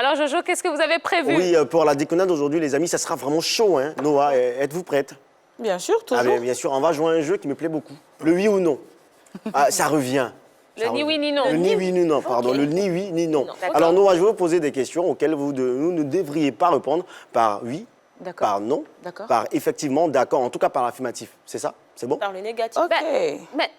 Alors, Jojo, qu'est-ce que vous avez prévu? Oui, pour la déconnade aujourd'hui, les amis, ça sera vraiment chaud, hein. Noah, êtes-vous prête? Bien sûr, toujours. Ah, bien sûr, on va jouer à un jeu qui me plaît beaucoup. Le oui ou non. Ah, ça revient. Le ni oui ni non. Le ni oui ni non, pardon. Le ni oui ni non. D'accord. Alors, Noah, je vais vous poser des questions auxquelles vous ne devriez pas répondre par oui, D'accord. par non, D'accord. par effectivement, d'accord, en tout cas par l'affirmatif. C'est ça? C'est bon? Par le négatif. Ok. Mais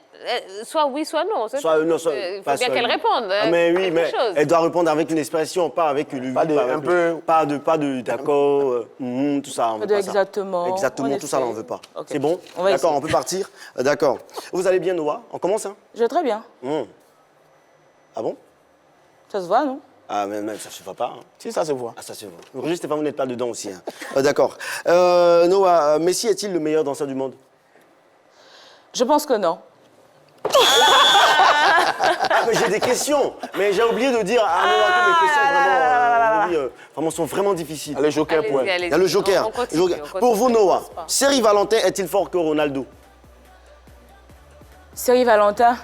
soit oui, soit non. c'est Soit tout. non, soit Il faut pas bien soit qu'elle oui. réponde. Ah, mais oui, quelque mais chose. elle doit répondre avec une expression, pas avec le oui, Pas de- avec un peu- pas de d'accord, tout ça, on veut Pas de pas ça. exactement, Exactement, en tout ça, là, on effet. veut pas. Ok. C'est bon? On va D'accord, essayer. on peut partir? D'accord. Vous allez bien, Noah? On commence, hein? Je vais très bien. Ah bon? Ça se voit, non? Ah, mais ça se voit pas. Hein. Si, ça se voit. Ah, ça se voit. Roger Stéphane, vous n'êtes pas dedans aussi. Hein. D'accord. Noah, Messi est-il le meilleur danseur du monde? Je pense que non. Ah, mais j'ai des questions. Mais j'ai oublié de dire à Noah que mes questions vraiment sont vraiment difficiles. Le joker Allez-y, point. allez-y. Il y a le joker. On continue, Joker. on continue. Pour vous, Noah, Seri Valentin est-il fort que Ronaldo? Seri Valentin,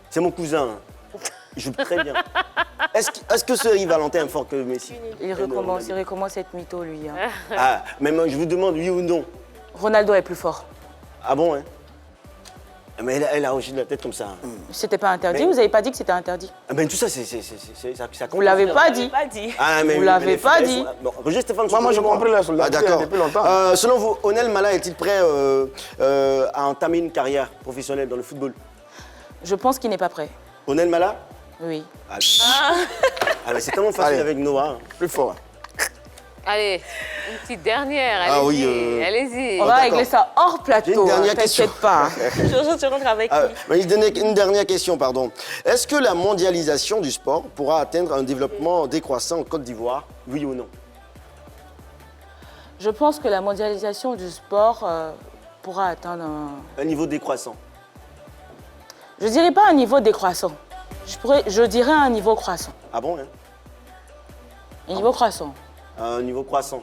C'est mon cousin. Hein. Il joue très bien. Est-ce que Seri Valentin est fort que Messi? il recommence cette mytho, lui. Hein. Ah, mais moi, je vous demande oui ou non. Ronaldo est plus fort. Ah bon, hein? Mais elle a hoché de la tête comme ça. Hein. C'était pas interdit, Mais- vous n'avez pas dit que c'était interdit. Ah, mais tout ça, ça Vous l'avez pas dit. Pas dit. Ah, mais Vous oui, l'avez mais les pas filles, dit. elles sont- Bon, Roger Stéphane, Moi, j'ai compris la Ah, d'accord. depuis longtemps. Selon vous, Onel Mala est-il prêt à entamer une carrière professionnelle dans le football? Je pense qu'il n'est pas prêt. Onel Mala? Oui. Ah, mais c'est tellement facile Allez. avec Noah. Hein. Plus fort. Allez, une petite dernière. Ah Allez-y, oui, allez-y. On va d'accord. régler ça hors J'ai plateau. une dernière hein, question. T'inquiète pas. Jojo, tu rentres avec Ah, qui? mais une dernière question, pardon. Est-ce que la mondialisation du sport pourra atteindre un développement décroissant en Côte d'Ivoire? Oui ou non? Je pense que la mondialisation du sport pourra atteindre Un niveau décroissant. Je dirais pas un niveau décroissant. Je dirais un niveau croissant. Ah bon, hein? Un niveau croissant. Un niveau croissant.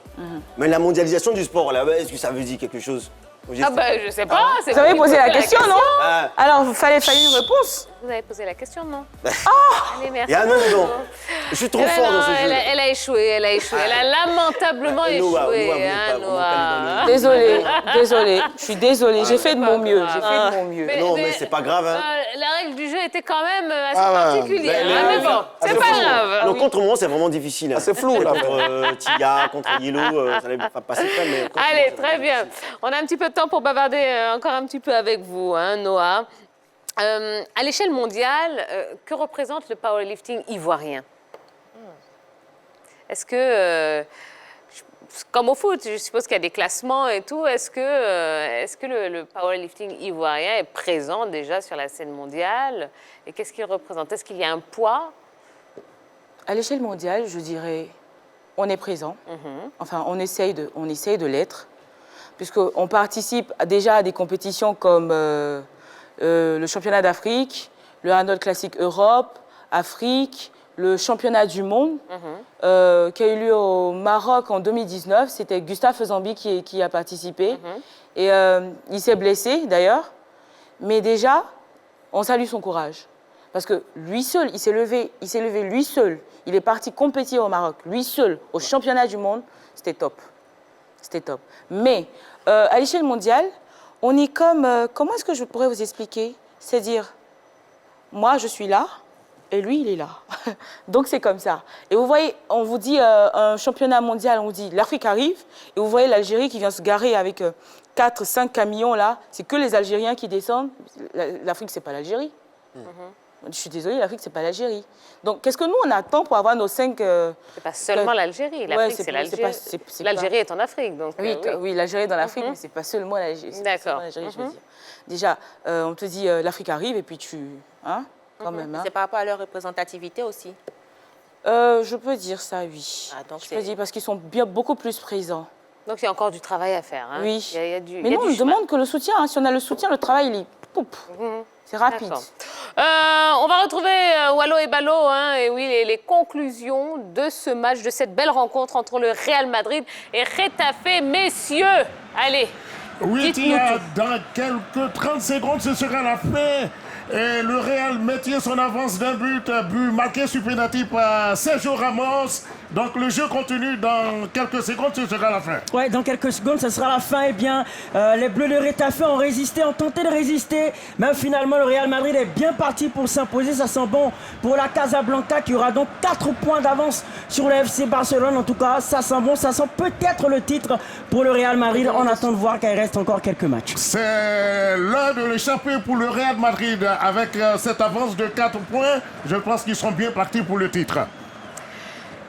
Mais la mondialisation du sport, là, est-ce que ça veut dire quelque chose? Roger Ah Stéphane? ben, je sais pas. c'est Vous avez qui posé posez la question, non? Ah, Alors, il fallait une réponse. Vous avez posé la question, non? Ah Allez, merci. il y a un nom dedans. Je suis trop fort dans ce jeu. Elle a échoué, elle a échoué. Elle a lamentablement Noah, échoué, vous n'êtes hein, pas vraiment calé dans Noah. Désolée. Je suis désolée. J'ai fait de mon mieux. J'ai grave. fait de mon mieux. Non, mais c'est pas grave, hein. La règle du jeu était quand même assez Ah ouais. particulière. Mais- hein, mais bon, c'est pas grave. Non, contre moi, c'est vraiment difficile. Hein. c'est flou, là. Contre Tia, contre Yellow, ça n'allait pas passer très, mais... contre moi, Allez, c'est très vraiment bien. difficile. On a un petit peu de temps pour bavarder encore un petit peu avec vous, hein, Noah. À l'échelle mondiale, que représente le powerlifting ivoirien? Est-ce que, comme au foot, je suppose qu'il y a des classements et tout, est-ce que le powerlifting ivoirien est présent déjà sur la scène mondiale? Et qu'est-ce qu'il représente? Est-ce qu'il y a un poids? À l'échelle mondiale, je dirais, on est présent. Enfin, on essaye de l'être. Puisqu'on participe déjà à des compétitions comme le championnat d'Afrique, le Arnold Classic Europe, Afrique, le championnat du monde qui a eu lieu au Maroc en 2019. C'était Gustave Fezambi qui a participé. Et il s'est blessé d'ailleurs. Mais déjà, on salue son courage. Parce que lui seul, il s'est levé lui seul. Il est parti compétir au Maroc, lui seul, au championnat du monde. C'était top. C'était top. Mais à l'échelle mondiale, on est comme... comment est-ce que je pourrais vous expliquer? C'est-à-dire, moi, je suis là, et lui, il est là. Donc, c'est comme ça. Et vous voyez, on vous dit un championnat mondial, on vous dit l'Afrique arrive, et vous voyez l'Algérie qui vient se garer avec 4, 5 camions, là. C'est que les Algériens qui descendent. L'Afrique, c'est pas l'Algérie. Je suis désolée, l'Afrique, c'est pas l'Algérie. Donc, qu'est-ce que nous, on attend pour avoir nos 5... C'est pas seulement l'Algérie. L'Afrique, c'est l'Algérie. L'Algérie est en Afrique, donc Oui, oui. oui, l'Algérie est dans l'Afrique, mais c'est pas seulement l'Algérie. C'est pas D'accord. seulement l'Algérie, je veux dire. Déjà, on te dit l'Afrique arrive et puis tu... Hein, quand même. Hein. C'est par rapport à leur représentativité aussi. Je peux dire ça, oui. Ah, donc je peux dire parce qu'ils sont beaucoup plus présents. Donc il y a encore du travail à faire. Hein. Oui. Il y a du, mais il y a non, du on chemin. demande que le soutien. Hein. Si on a le soutien, le travail, il est... Poup. C'est rapide. D'accord. On va retrouver Wallo et Ballo, hein, et oui, les conclusions de ce match, de cette belle rencontre entre le Real Madrid et Getafe. Messieurs, allez, Oui, Dites-nous Tia, tout. dans quelques 30 secondes, ce sera la fin. Et le Real maintient son avance d'un but marqué sur pénalty par Sergio Ramos. Donc le jeu continue dans quelques secondes, ce sera la fin. Ouais, dans quelques secondes, ce sera la fin. Eh bien, les Bleus de Retafe ont résisté, ont tenté de résister. Mais finalement, le Real Madrid est bien parti pour s'imposer. Ça sent bon pour la Casablanca qui aura donc 4 points d'avance sur le FC Barcelone. En tout cas, ça sent bon. Ça sent peut-être le titre pour le Real Madrid. On attend de voir qu'il reste encore quelques matchs. C'est l'heure de l'échapper pour le Real Madrid. Avec cette avance de 4 points, je pense qu'ils sont bien partis pour le titre.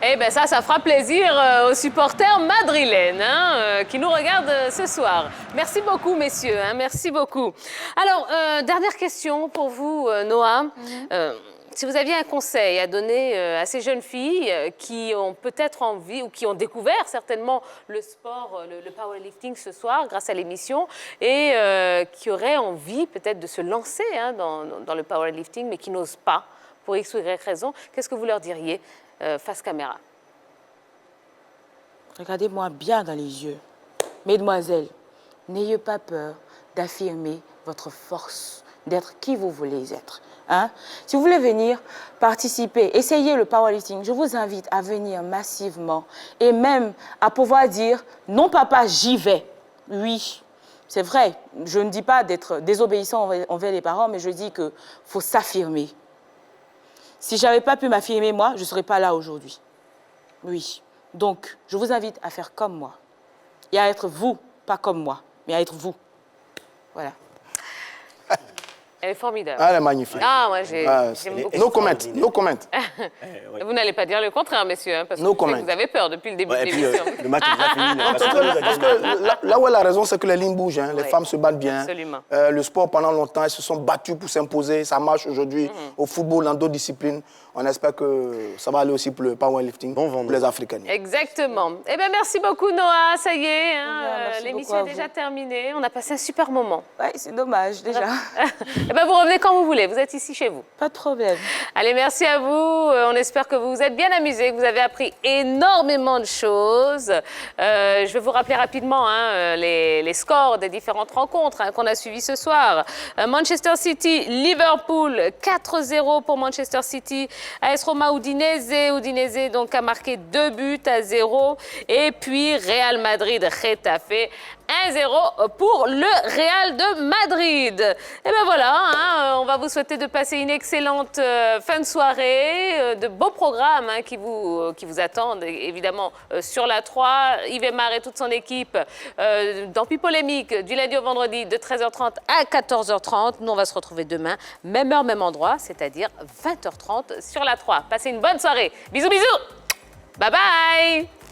Eh bien ça fera plaisir aux supporters madrilènes qui nous regardent ce soir. Merci beaucoup, messieurs. Merci beaucoup. Alors, dernière question pour vous, Noah. Si vous aviez un conseil à donner à ces jeunes filles qui ont peut-être envie ou qui ont découvert certainement le sport, le powerlifting ce soir grâce à l'émission et qui auraient envie peut-être de se lancer dans le powerlifting mais qui n'osent pas pour X ou Y raison, qu'est-ce que vous leur diriez face caméra? Regardez-moi bien dans les yeux. Mesdemoiselles, n'ayez pas peur d'affirmer votre force, d'être qui vous voulez être. Si vous voulez venir participer, essayer le powerlifting, je vous invite à venir massivement et même à pouvoir dire « Non papa, j'y vais ». Oui, c'est vrai, je ne dis pas d'être désobéissant envers les parents, mais je dis qu'il faut s'affirmer. Si je n'avais pas pu m'affirmer moi, je ne serais pas là aujourd'hui. Oui, donc je vous invite à faire comme moi et à être vous, pas comme moi, mais à être vous. Voilà. Elle est formidable. Ah, elle est magnifique. Ah, moi, j'aime beaucoup. No comment, no comment. Vous n'allez pas dire le contraire, messieurs, parce que No je sais que comment. vous avez peur depuis le début Ouais, de et puis, l'émission. le match est déjà fini. Parce que là où elle a raison, c'est que les lignes bougent. Les Ouais. femmes se battent bien. Absolument. Le sport, pendant longtemps, elles se sont battues pour s'imposer. Ça marche aujourd'hui au football, dans d'autres disciplines. On espère que ça va aller aussi pour le powerlifting, Bon vent, pour les Africaines. Exactement. Eh bien, merci beaucoup, Noah. Ça y est, Merci l'émission beaucoup est à déjà vous. terminée. On a passé un super moment. Oui, c'est dommage déjà. Eh bien, vous revenez quand vous voulez. Vous êtes ici chez vous. Pas de problème. Allez, merci à vous. On espère que vous vous êtes bien amusés, que vous avez appris énormément de choses. Je vais vous rappeler rapidement les scores des différentes rencontres qu'on a suivies ce soir. Manchester City, Liverpool, 4-0 pour Manchester City. AS Roma Udinese donc a marqué 2-0. Et puis Real Madrid, Getafe, 1-0 pour le Real de Madrid. Et bien voilà, on va vous souhaiter de passer une excellente fin de soirée, de beaux programmes qui vous attendent évidemment sur la 3. Yves Aymar et toute son équipe dans Pipolémique du lundi au vendredi de 13h30 à 14h30. Nous on va se retrouver demain, même heure, même endroit, c'est-à-dire 20h30 sur la 3. Passez une bonne soirée. Bisous, bisous. Bye bye.